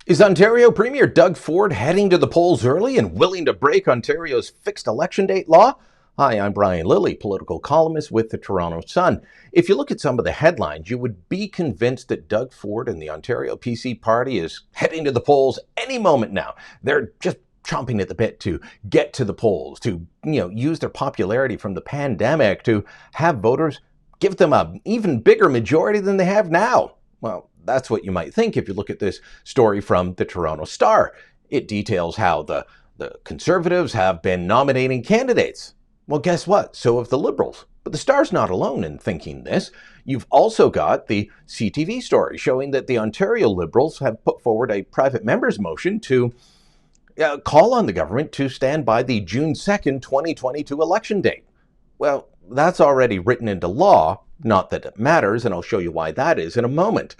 Is Ontario Premier Doug Ford heading to the polls early and willing to break Ontario's fixed election date law? Hi, I'm Brian Lilley, political columnist with the Toronto Sun. If you look at some of the headlines, you would be convinced that Doug Ford and the Ontario PC party is heading to the polls any moment now. They're just chomping at the bit to get to the polls, to use their popularity from the pandemic to have voters give them an even bigger majority than they have now. Well, that's what you might think if you look at this story from the Toronto Star. It details how the Conservatives have been nominating candidates. Well, guess what? So have the Liberals. But the Star's not alone in thinking this. You've also got the CTV story showing that the Ontario Liberals have put forward a private member's motion to call on the government to stand by the June 2nd, 2022 election date. Well, that's already written into law. Not that it matters, and I'll show you why that is in a moment.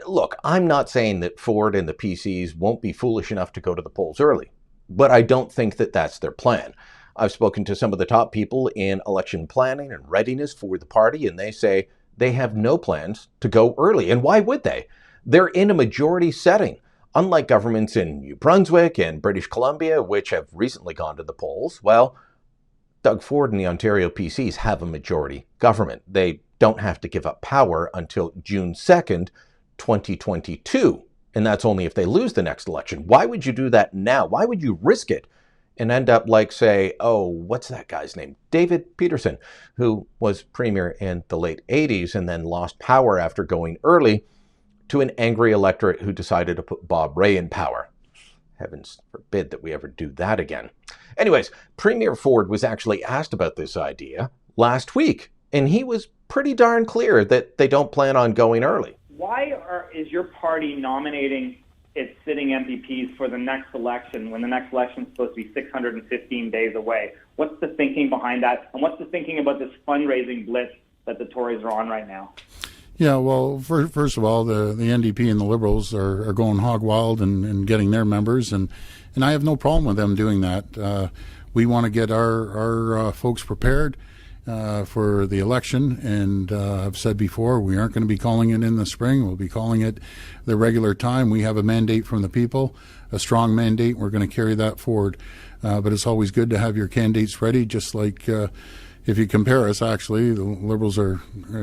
Look, I'm not saying that Ford and the PCs won't be foolish enough to go to the polls early, but I don't think that that's their plan. I've spoken to some of the top people in election planning and readiness for the party, and they say they have no plans to go early. And why would they? They're in a majority setting. Unlike governments in New Brunswick and British Columbia, which have recently gone to the polls, well, Doug Ford and the Ontario PCs have a majority government. They don't have to give up power until June 2nd, 2022. And that's only if they lose the next election. Why would you do that now? Why would you risk it and end up like, say, what's that guy's name? David Peterson, who was premier in the late 80s and then lost power after going early to an angry electorate who decided to put Bob Rae in power. Heavens forbid that we ever do that again. Anyways, Premier Ford was actually asked about this idea last week, and he was pretty darn clear that they don't plan on going early. Why is your party nominating its sitting MPPs for the next election when the next election is supposed to be 615 days away? What's the thinking behind that? And what's the thinking about this fundraising blitz that the Tories are on right now? Yeah, well, first of all, the NDP and the Liberals are going hog wild and getting their members, and I have no problem with them doing that. We want to get our folks prepared for the election, and I've said before, we aren't going to be calling it in the spring. We'll be calling it the regular time. We have a mandate from the people, a strong mandate. We're going to carry that forward. But it's always good to have your candidates ready, just like if you compare us, actually, the Liberals are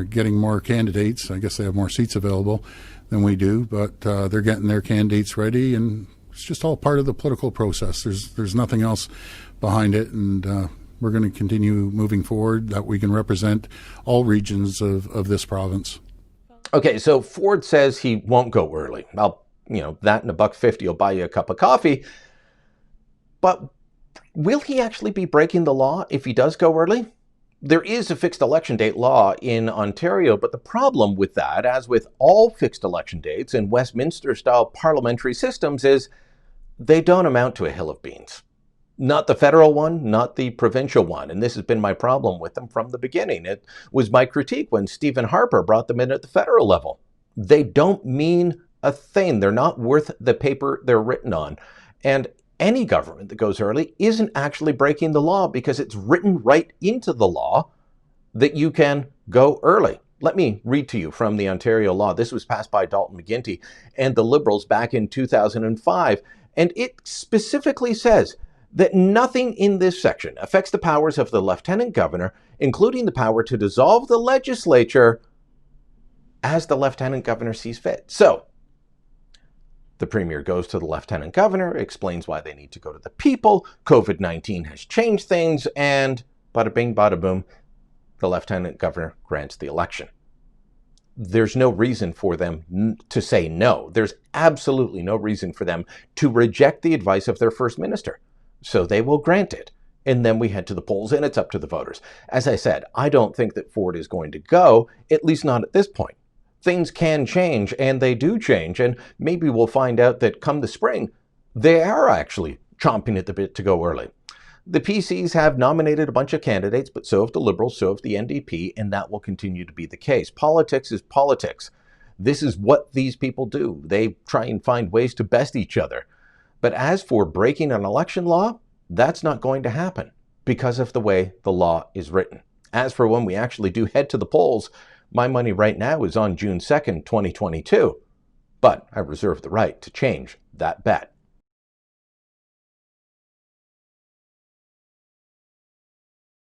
getting more candidates. I guess they have more seats available than we do, but they're getting their candidates ready, and it's just all part of the political process. There's nothing else behind it, and we're going to continue moving forward that we can represent all regions of this province. Okay, so Ford says he won't go early. Well, that and $1.50 will buy you a cup of coffee. But will he actually be breaking the law if he does go early? There is a fixed election date law in Ontario, but the problem with that, as with all fixed election dates in Westminster-style parliamentary systems, is they don't amount to a hill of beans. Not the federal one, not the provincial one. And this has been my problem with them from the beginning. It was my critique when Stephen Harper brought them in at the federal level. They don't mean a thing. They're not worth the paper they're written on. And any government that goes early isn't actually breaking the law because it's written right into the law that you can go early. Let me read to you from the Ontario law. This was passed by Dalton McGuinty and the Liberals back in 2005. And it specifically says that nothing in this section affects the powers of the Lieutenant Governor, including the power to dissolve the legislature as the Lieutenant Governor sees fit. So, the Premier goes to the Lieutenant Governor, explains why they need to go to the people. COVID-19 has changed things, and bada bing, bada boom, the Lieutenant Governor grants the election. There's no reason for them to say no. There's absolutely no reason for them to reject the advice of their First Minister. So they will grant it. And then we head to the polls, and it's up to the voters. As I said, I don't think that Ford is going to go, at least not at this point. Things can change, and they do change, and maybe we'll find out that come the spring, they are actually chomping at the bit to go early. The PCs have nominated a bunch of candidates, but so have the Liberals, so have the NDP, and that will continue to be the case. Politics is politics. This is what these people do. They try and find ways to best each other. But as for breaking an election law, that's not going to happen because of the way the law is written. As for when we actually do head to the polls, my money right now is on June 2nd, 2022. But but I reserve the right to change that bet.